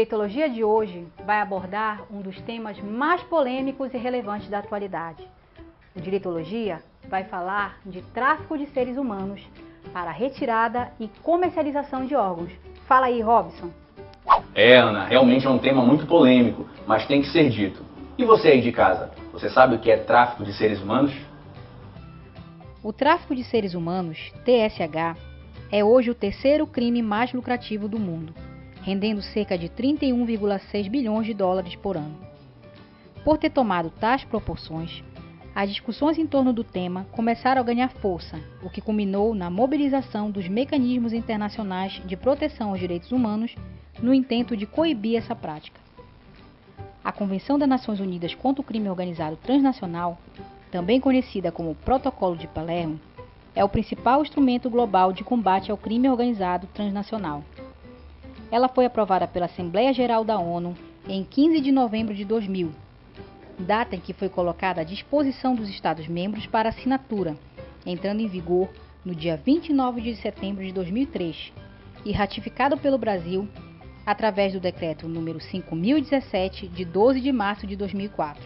Direitologia de hoje vai abordar um dos temas mais polêmicos e relevantes da atualidade. O Direitologia vai falar de tráfico de seres humanos para retirada e comercialização de órgãos. Fala aí, Robson. Ana, realmente é um tema muito polêmico, mas tem que ser dito. E você aí de casa, você sabe o que é tráfico de seres humanos? O tráfico de seres humanos, TSH, é hoje o terceiro crime mais lucrativo do mundo, rendendo cerca de 31,6 bilhões de dólares por ano. Por ter tomado tais proporções, as discussões em torno do tema começaram a ganhar força, o que culminou na mobilização dos mecanismos internacionais de proteção aos direitos humanos no intento de coibir essa prática. A Convenção das Nações Unidas contra o Crime Organizado Transnacional, também conhecida como Protocolo de Palermo, é o principal instrumento global de combate ao crime organizado transnacional. Ela foi aprovada pela Assembleia Geral da ONU em 15 de novembro de 2000, data em que foi colocada à disposição dos Estados-membros para assinatura, entrando em vigor no dia 29 de setembro de 2003 e ratificado pelo Brasil através do Decreto número 5017, de 12 de março de 2004.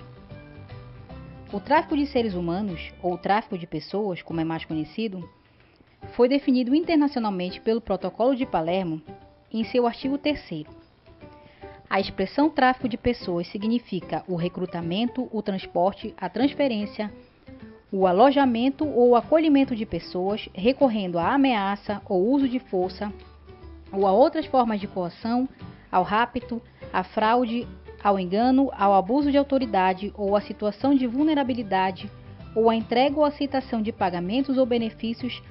O tráfico de seres humanos, ou tráfico de pessoas, como é mais conhecido, foi definido internacionalmente pelo Protocolo de Palermo em seu artigo 3º. A expressão tráfico de pessoas significa o recrutamento, o transporte, a transferência, o alojamento ou o acolhimento de pessoas recorrendo à ameaça ou uso de força ou a outras formas de coação, ao rapto, à fraude, ao engano, ao abuso de autoridade ou à situação de vulnerabilidade ou à entrega ou aceitação de pagamentos ou benefícios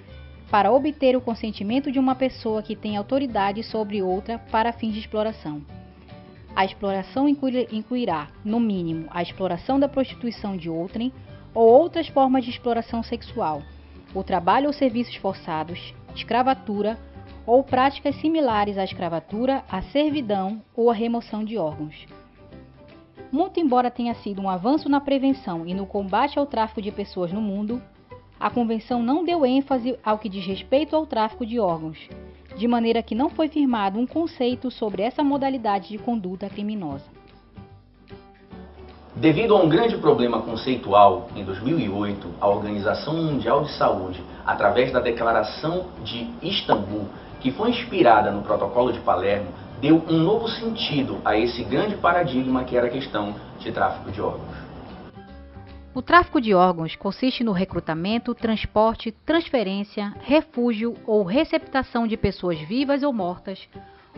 para obter o consentimento de uma pessoa que tem autoridade sobre outra para fins de exploração. A exploração incluirá, no mínimo, a exploração da prostituição de outrem ou outras formas de exploração sexual, o trabalho ou serviços forçados, escravatura ou práticas similares à escravatura, à servidão ou à remoção de órgãos. Muito embora tenha sido um avanço na prevenção e no combate ao tráfico de pessoas no mundo, a Convenção não deu ênfase ao que diz respeito ao tráfico de órgãos, de maneira que não foi firmado um conceito sobre essa modalidade de conduta criminosa. Devido a um grande problema conceitual, em 2008, a Organização Mundial de Saúde, através da Declaração de Istambul, que foi inspirada no Protocolo de Palermo, deu um novo sentido a esse grande paradigma que era a questão de tráfico de órgãos. O tráfico de órgãos consiste no recrutamento, transporte, transferência, refúgio ou receptação de pessoas vivas ou mortas,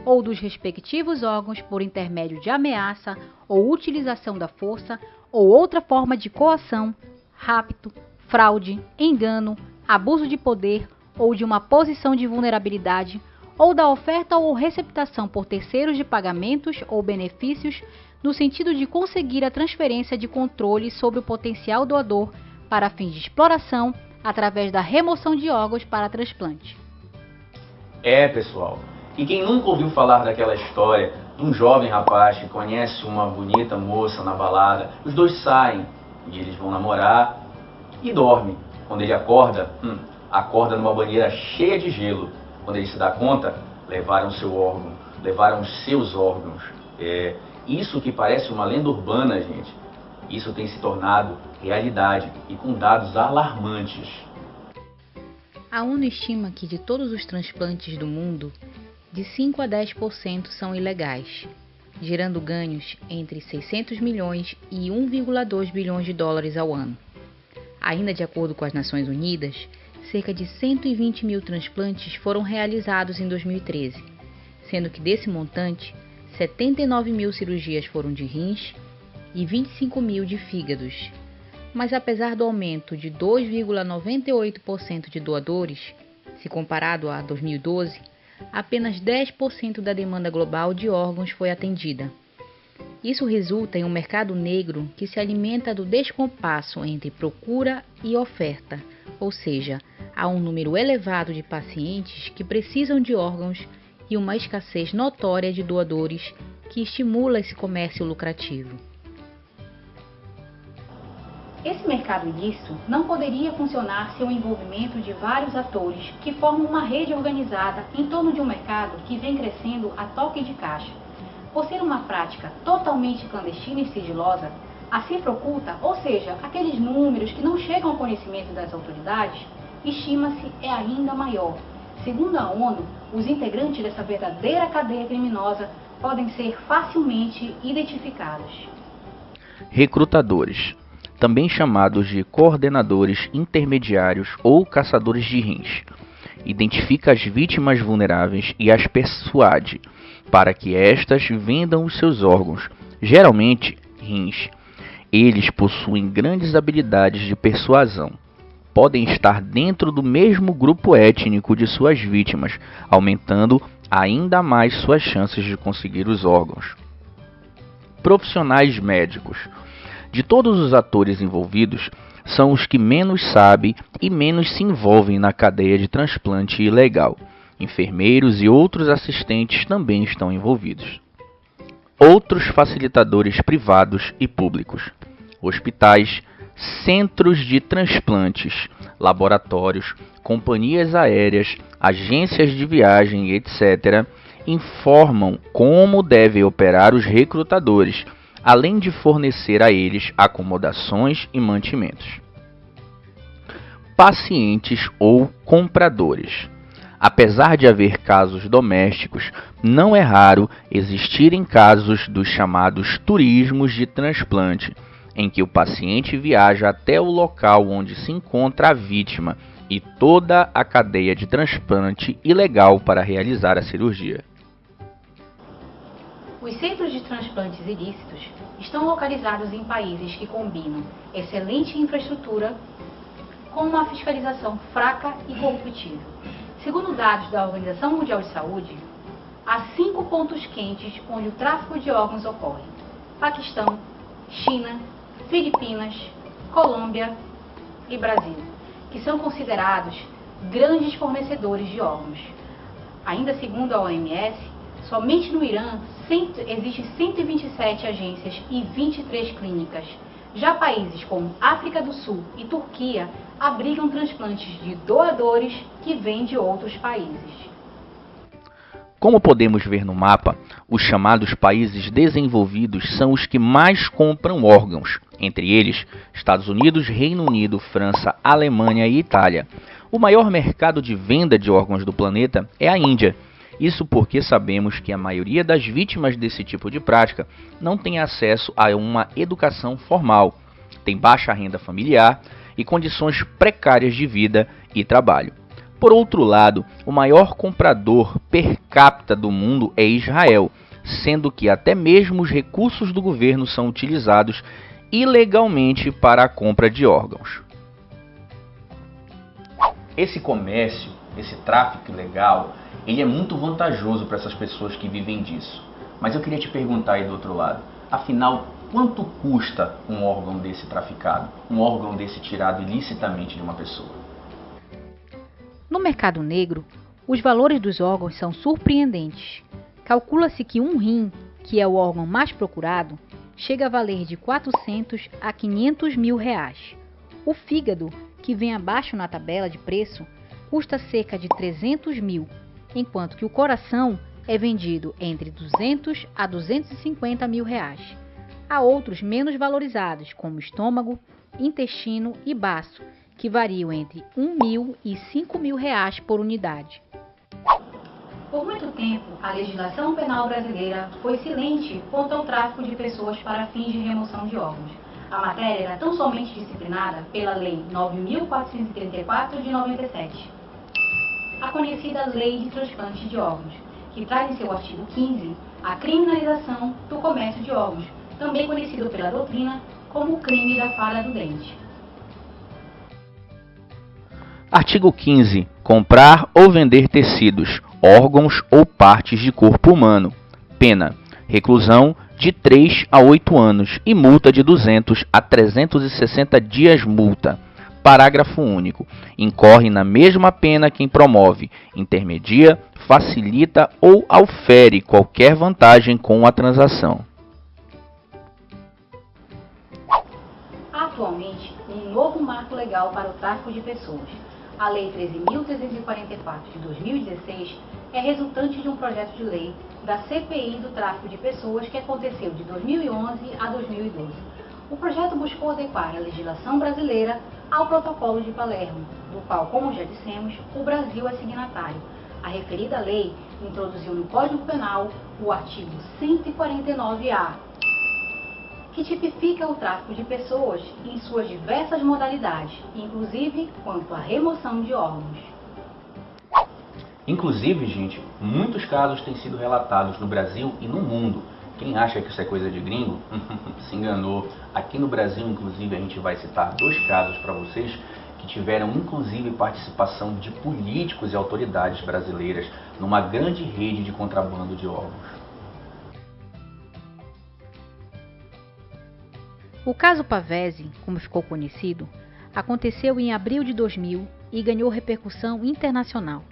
ou dos respectivos órgãos por intermédio de ameaça ou utilização da força ou outra forma de coação, rapto, fraude, engano, abuso de poder ou de uma posição de vulnerabilidade, ou da oferta ou receptação por terceiros de pagamentos ou benefícios no sentido de conseguir a transferência de controle sobre o potencial doador para fins de exploração através da remoção de órgãos para transplante. Pessoal, e quem nunca ouviu falar daquela história de um jovem rapaz que conhece uma bonita moça na balada, os dois saem e eles vão namorar e dormem. Quando ele acorda, acorda numa banheira cheia de gelo. Quando ele se dá conta, levaram seu órgão, levaram seus órgãos. Isso que parece uma lenda urbana, gente, isso tem se tornado realidade e com dados alarmantes. A ONU estima que de todos os transplantes do mundo, de 5 a 10% são ilegais, gerando ganhos entre 600 milhões e 1,2 bilhões de dólares ao ano. Ainda de acordo com as Nações Unidas, cerca de 120 mil transplantes foram realizados em 2013, sendo que desse montante, 79 mil cirurgias foram de rins e 25 mil de fígados. Mas apesar do aumento de 2,98% de doadores, se comparado a 2012, apenas 10% da demanda global de órgãos foi atendida. Isso resulta em um mercado negro que se alimenta do descompasso entre procura e oferta, ou seja, há um número elevado de pacientes que precisam de órgãos e uma escassez notória de doadores que estimula esse comércio lucrativo. Esse mercado ilícito não poderia funcionar sem o envolvimento de vários atores que formam uma rede organizada em torno de um mercado que vem crescendo a toque de caixa, por ser uma prática totalmente clandestina e sigilosa, a cifra oculta, ou seja, aqueles números que não chegam ao conhecimento das autoridades, estima-se é ainda maior. Segundo a ONU, os integrantes dessa verdadeira cadeia criminosa podem ser facilmente identificados. Recrutadores, também chamados de coordenadores intermediários ou caçadores de rins, identifica as vítimas vulneráveis e as persuade para que estas vendam os seus órgãos, geralmente rins. Eles possuem grandes habilidades de persuasão. Podem estar dentro do mesmo grupo étnico de suas vítimas, aumentando ainda mais suas chances de conseguir os órgãos. Profissionais médicos. De todos os atores envolvidos, são os que menos sabem e menos se envolvem na cadeia de transplante ilegal. Enfermeiros e outros assistentes também estão envolvidos. Outros facilitadores privados e públicos. Hospitais, centros de transplantes, laboratórios, companhias aéreas, agências de viagem, etc., informam como devem operar os recrutadores, além de fornecer a eles acomodações e mantimentos. Pacientes ou compradores. Apesar de haver casos domésticos, não é raro existirem casos dos chamados turismos de transplante, em que o paciente viaja até o local onde se encontra a vítima e toda a cadeia de transplante ilegal para realizar a cirurgia. Os centros de transplantes ilícitos estão localizados em países que combinam excelente infraestrutura com uma fiscalização fraca e corruptível. Segundo dados da Organização Mundial de Saúde, há 5 pontos quentes onde o tráfico de órgãos ocorre: Paquistão, China, Filipinas, Colômbia e Brasil, que são considerados grandes fornecedores de órgãos. Ainda segundo a OMS, somente no Irã existem 127 agências e 23 clínicas. Já países como África do Sul e Turquia abrigam transplantes de doadores que vêm de outros países. Como podemos ver no mapa, os chamados países desenvolvidos são os que mais compram órgãos, entre eles Estados Unidos, Reino Unido, França, Alemanha e Itália. O maior mercado de venda de órgãos do planeta é a Índia. Isso porque sabemos que a maioria das vítimas desse tipo de prática não tem acesso a uma educação formal, tem baixa renda familiar e condições precárias de vida e trabalho. Por outro lado, o maior comprador per capita do mundo é Israel, sendo que até mesmo os recursos do governo são utilizados ilegalmente para a compra de órgãos. Esse comércio, esse tráfico ilegal, ele é muito vantajoso para essas pessoas que vivem disso. Mas eu queria te perguntar aí do outro lado, afinal, quanto custa um órgão desse traficado? Um órgão desse tirado ilicitamente de uma pessoa? No mercado negro, os valores dos órgãos são surpreendentes. Calcula-se que um rim, que é o órgão mais procurado, chega a valer de 400 a 500 mil reais. O fígado, que vem abaixo na tabela de preço, custa cerca de 300 mil, enquanto que o coração é vendido entre 200 a 250 mil reais. Há outros menos valorizados, como estômago, intestino e baço, que variam entre 1 mil e 5 mil reais por unidade. Por muito tempo, a legislação penal brasileira foi silente quanto ao tráfico de pessoas para fins de remoção de órgãos. A matéria era tão somente disciplinada pela Lei 9.434 de 97, a conhecida Lei de Transplante de Órgãos, que traz em seu artigo 15 a criminalização do comércio de órgãos, também conhecido pela doutrina como o crime da falha do dente. Artigo 15. Comprar ou vender tecidos, órgãos ou partes de corpo humano. Pena: reclusão de 3 a 8 anos e multa de 200 a 360 dias multa. Parágrafo único. Incorre na mesma pena quem promove, intermedia, facilita ou aufere qualquer vantagem com a transação. Atualmente, um novo marco legal para o tráfico de pessoas, a Lei 13.344 de 2016, é resultante de um projeto de lei da CPI do tráfico de pessoas que aconteceu de 2011 a 2012. O projeto buscou adequar a legislação brasileira ao Protocolo de Palermo, do qual, como já dissemos, o Brasil é signatário. A referida lei introduziu no Código Penal o artigo 149-A, que tipifica o tráfico de pessoas em suas diversas modalidades, inclusive quanto à remoção de órgãos. Inclusive, gente, muitos casos têm sido relatados no Brasil e no mundo. Quem acha que isso é coisa de gringo, se enganou. Aqui no Brasil, inclusive, a gente vai citar 2 casos para vocês que tiveram, inclusive, participação de políticos e autoridades brasileiras numa grande rede de contrabando de órgãos. O caso Pavese, como ficou conhecido, aconteceu em abril de 2000 e ganhou repercussão internacional.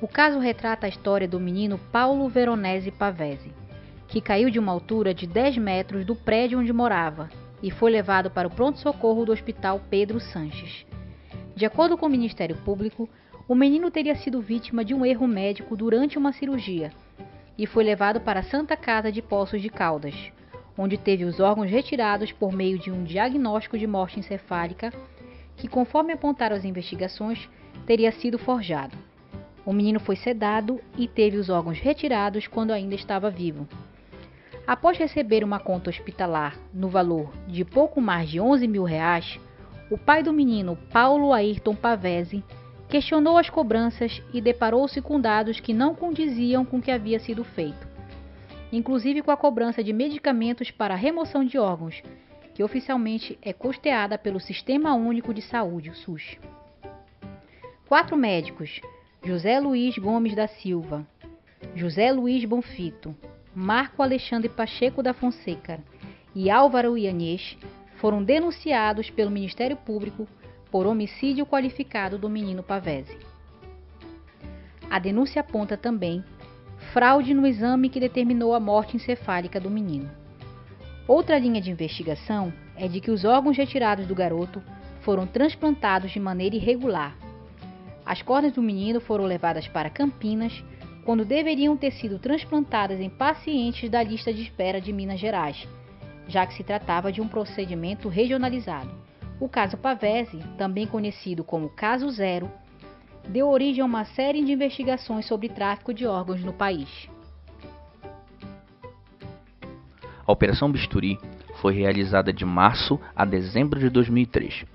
O caso retrata a história do menino Paulo Veronese Pavese, que caiu de uma altura de 10 metros do prédio onde morava e foi levado para o pronto-socorro do Hospital Pedro Sanches. De acordo com o Ministério Público, o menino teria sido vítima de um erro médico durante uma cirurgia e foi levado para a Santa Casa de Poços de Caldas, onde teve os órgãos retirados por meio de um diagnóstico de morte encefálica que, conforme apontaram as investigações, teria sido forjado. O menino foi sedado e teve os órgãos retirados quando ainda estava vivo. Após receber uma conta hospitalar no valor de pouco mais de R$11 mil, o pai do menino, Paulo Ayrton Pavese, questionou as cobranças e deparou-se com dados que não condiziam com o que havia sido feito, inclusive com a cobrança de medicamentos para a remoção de órgãos, que oficialmente é custeada pelo Sistema Único de Saúde, o SUS. 4 médicos, José Luiz Gomes da Silva, José Luiz Bonfito, Marco Alexandre Pacheco da Fonseca e Álvaro Ianês, foram denunciados pelo Ministério Público por homicídio qualificado do menino Pavese. A denúncia aponta também fraude no exame que determinou a morte encefálica do menino. Outra linha de investigação é de que os órgãos retirados do garoto foram transplantados de maneira irregular. As cordas do menino foram levadas para Campinas, quando deveriam ter sido transplantadas em pacientes da lista de espera de Minas Gerais, já que se tratava de um procedimento regionalizado. O caso Pavese, também conhecido como Caso Zero, deu origem a uma série de investigações sobre tráfico de órgãos no país. A Operação Bisturi foi realizada de março a dezembro de 2003.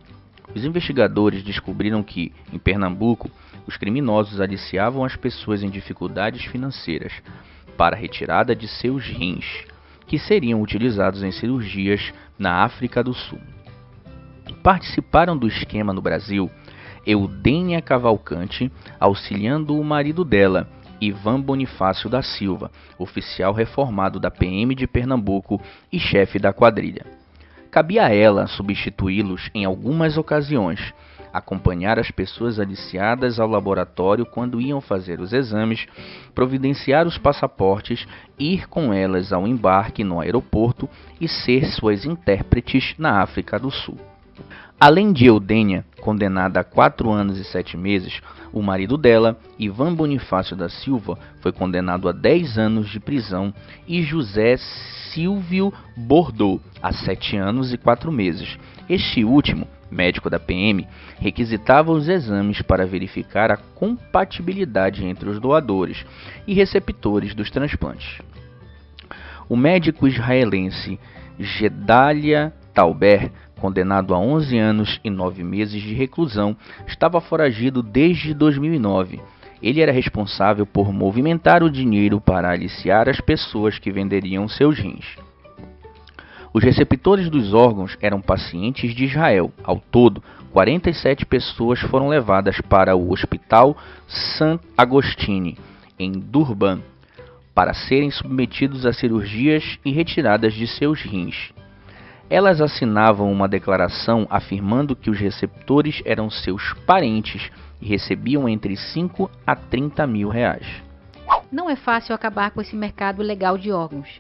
Os investigadores descobriram que, em Pernambuco, os criminosos aliciavam as pessoas em dificuldades financeiras para a retirada de seus rins, que seriam utilizados em cirurgias na África do Sul. Participaram do esquema no Brasil Eudênia Cavalcante, auxiliando o marido dela, Ivan Bonifácio da Silva, oficial reformado da PM de Pernambuco e chefe da quadrilha. Cabia a ela substituí-los em algumas ocasiões, acompanhar as pessoas aliciadas ao laboratório quando iam fazer os exames, providenciar os passaportes, ir com elas ao embarque no aeroporto e ser suas intérpretes na África do Sul. Além de Eudênia, condenada a 4 anos e 7 meses, o marido dela, Ivan Bonifácio da Silva, foi condenado a 10 anos de prisão e José Silvio Bordeaux a 7 anos e 4 meses. Este último, médico da PM, requisitava os exames para verificar a compatibilidade entre os doadores e receptores dos transplantes. O médico israelense Gedalia Tauber, condenado a 11 anos e 9 meses de reclusão, estava foragido desde 2009. Ele era responsável por movimentar o dinheiro para aliciar as pessoas que venderiam seus rins. Os receptores dos órgãos eram pacientes de Israel. Ao todo, 47 pessoas foram levadas para o Hospital Sant Agostini, em Durban, para serem submetidos a cirurgias e retiradas de seus rins. Elas assinavam uma declaração afirmando que os receptores eram seus parentes e recebiam entre 5 a 30 mil reais. Não é fácil acabar com esse mercado ilegal de órgãos.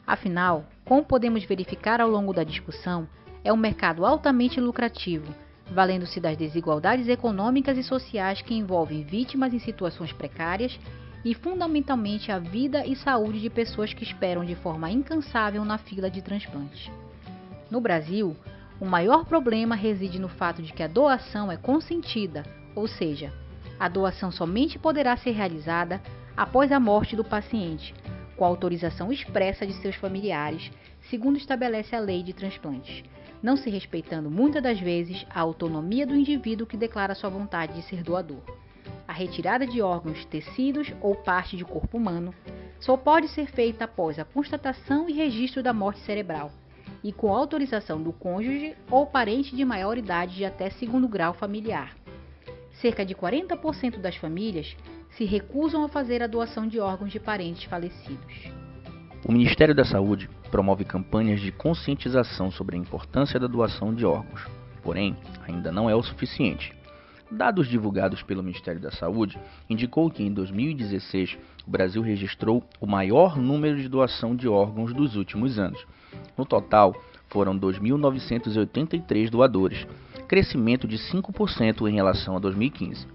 Afinal, como podemos verificar ao longo da discussão, é um mercado altamente lucrativo, valendo-se das desigualdades econômicas e sociais que envolvem vítimas em situações precárias e fundamentalmente a vida e saúde de pessoas que esperam de forma incansável na fila de transplante. No Brasil, o maior problema reside no fato de que a doação é consentida, ou seja, a doação somente poderá ser realizada após a morte do paciente, com autorização expressa de seus familiares, segundo estabelece a lei de transplantes, não se respeitando muitas das vezes a autonomia do indivíduo que declara sua vontade de ser doador. A retirada de órgãos, tecidos ou parte de corpo humano só pode ser feita após a constatação e registro da morte cerebral e com autorização do cônjuge ou parente de maior idade de até 2º grau familiar. Cerca de 40% das famílias se recusam a fazer a doação de órgãos de parentes falecidos. O Ministério da Saúde promove campanhas de conscientização sobre a importância da doação de órgãos, porém, ainda não é o suficiente. Dados divulgados pelo Ministério da Saúde indicou que em 2016 o Brasil registrou o maior número de doação de órgãos dos últimos anos. No total, foram 2.983 doadores, crescimento de 5% em relação a 2015.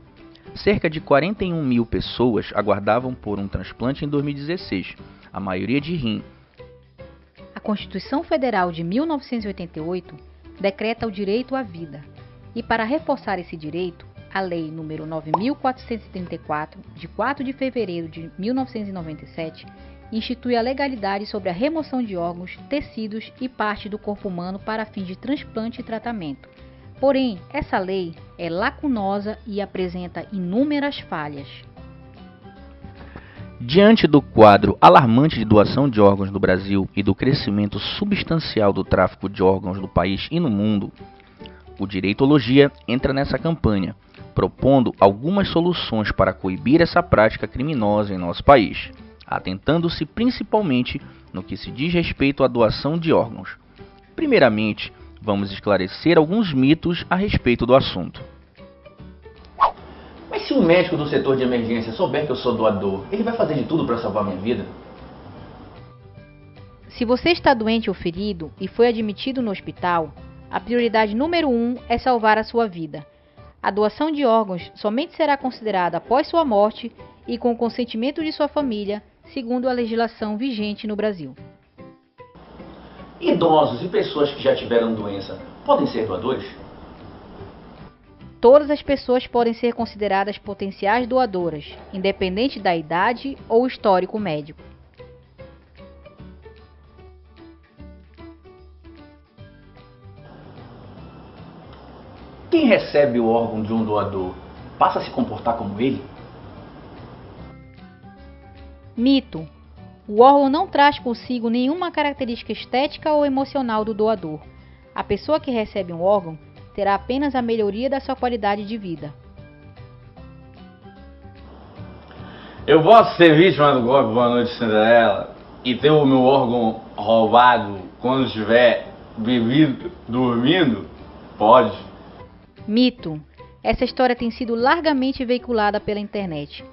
Cerca de 41 mil pessoas aguardavam por um transplante em 2016, a maioria de rim. A Constituição Federal de 1988 decreta o direito à vida, e para reforçar esse direito, a Lei nº 9.434, de 4 de fevereiro de 1997, institui a legalidade sobre a remoção de órgãos, tecidos e parte do corpo humano para fins de transplante e tratamento. Porém, essa lei é lacunosa e apresenta inúmeras falhas. Diante do quadro alarmante de doação de órgãos no Brasil e do crescimento substancial do tráfico de órgãos no país e no mundo, o Direitologia entra nessa campanha, propondo algumas soluções para coibir essa prática criminosa em nosso país, atentando-se principalmente no que se diz respeito à doação de órgãos. Primeiramente, vamos esclarecer alguns mitos a respeito do assunto. Mas se um médico do setor de emergência souber que eu sou doador, ele vai fazer de tudo para salvar minha vida? Se você está doente ou ferido e foi admitido no hospital, a prioridade número 1 é salvar a sua vida. A doação de órgãos somente será considerada após sua morte e com o consentimento de sua família, segundo a legislação vigente no Brasil. Idosos e pessoas que já tiveram doença podem ser doadores? Todas as pessoas podem ser consideradas potenciais doadoras, independente da idade ou histórico médico. Quem recebe o órgão de um doador passa a se comportar como ele? Mito: o órgão não traz consigo nenhuma característica estética ou emocional do doador. A pessoa que recebe um órgão terá apenas a melhoria da sua qualidade de vida. Eu posso ser vítima do golpe Boa Noite Cinderela e ter o meu órgão roubado quando estiver bebido, dormindo? Pode. Mito: essa história tem sido largamente veiculada pela internet,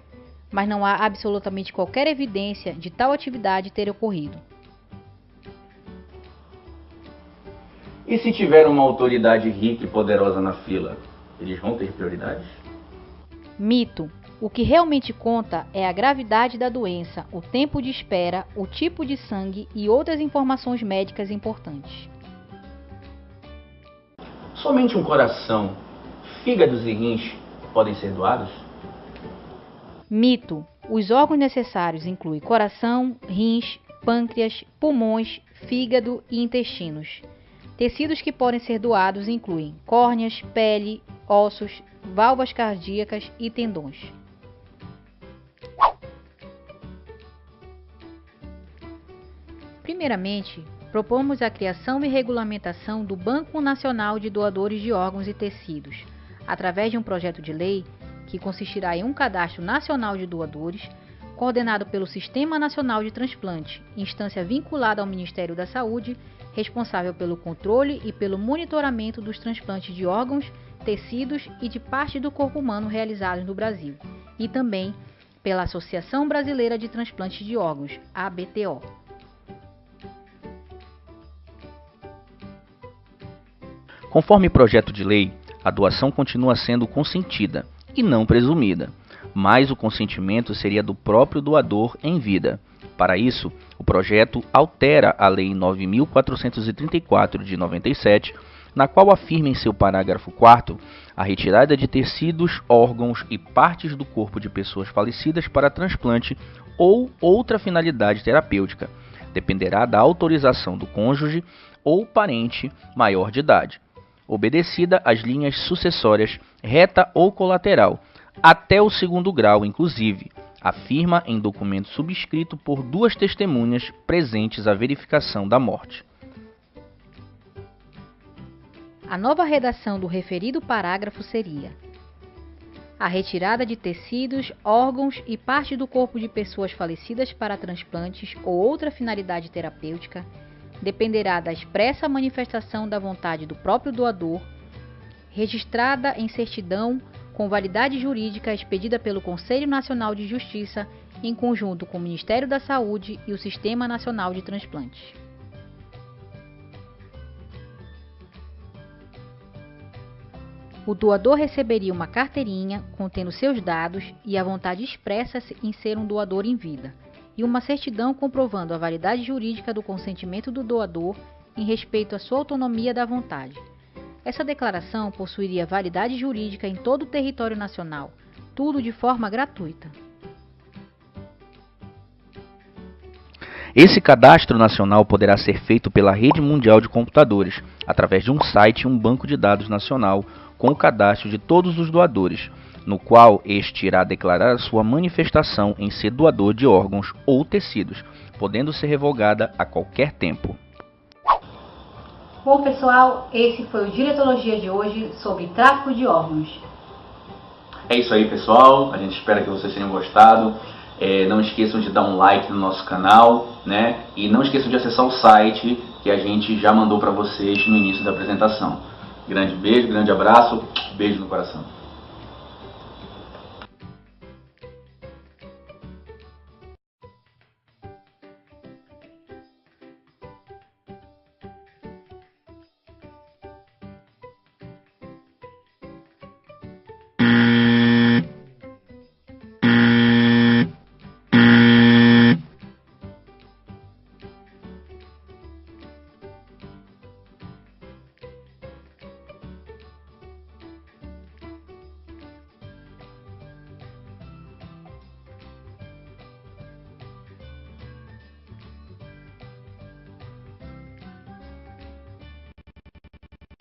mas não há absolutamente qualquer evidência de tal atividade ter ocorrido. E se tiver uma autoridade rica e poderosa na fila, eles vão ter prioridade? Mito: o que realmente conta é a gravidade da doença, o tempo de espera, o tipo de sangue e outras informações médicas importantes. Somente um coração, fígados e rins podem ser doados? Mito: os órgãos necessários incluem coração, rins, pâncreas, pulmões, fígado e intestinos. Tecidos que podem ser doados incluem córneas, pele, ossos, válvulas cardíacas e tendões. Primeiramente, propomos a criação e regulamentação do Banco Nacional de Doadores de Órgãos e Tecidos, através de um projeto de lei que consistirá em um cadastro nacional de doadores, coordenado pelo Sistema Nacional de Transplante, instância vinculada ao Ministério da Saúde, responsável pelo controle e pelo monitoramento dos transplantes de órgãos, tecidos e de parte do corpo humano realizados no Brasil, e também pela Associação Brasileira de Transplantes de Órgãos, ABTO. Conforme projeto de lei, a doação continua sendo consentida e não presumida, mas o consentimento seria do próprio doador em vida. Para isso, o projeto altera a Lei 9.434 de 97, na qual afirma em seu parágrafo 4º a retirada de tecidos, órgãos e partes do corpo de pessoas falecidas para transplante ou outra finalidade terapêutica dependerá da autorização do cônjuge ou parente maior de idade, obedecida as linhas sucessórias reta ou colateral, até o 2º grau, inclusive, afirma em documento subscrito por 2 testemunhas presentes à verificação da morte. A nova redação do referido parágrafo seria: a retirada de tecidos, órgãos e parte do corpo de pessoas falecidas para transplantes ou outra finalidade terapêutica dependerá da expressa manifestação da vontade do próprio doador, registrada em certidão com validade jurídica expedida pelo Conselho Nacional de Justiça em conjunto com o Ministério da Saúde e o Sistema Nacional de Transplantes. O doador receberia uma carteirinha contendo seus dados e a vontade expressa em ser um doador em vida, e uma certidão comprovando a validade jurídica do consentimento do doador em respeito à sua autonomia da vontade. Essa declaração possuiria validade jurídica em todo o território nacional, tudo de forma gratuita. Esse cadastro nacional poderá ser feito pela Rede Mundial de Computadores, através de um site e um banco de dados nacional, com o cadastro de todos os doadores, no qual este irá declarar a sua manifestação em ser doador de órgãos ou tecidos, podendo ser revogada a qualquer tempo. Bom, pessoal, esse foi o Diretologia de hoje sobre tráfico de órgãos. É isso aí, pessoal. A gente espera que vocês tenham gostado. Não esqueçam de dar um like no nosso canal, né? E não esqueçam de acessar o site que a gente já mandou para vocês no início da apresentação. Grande beijo, grande abraço, beijo no coração.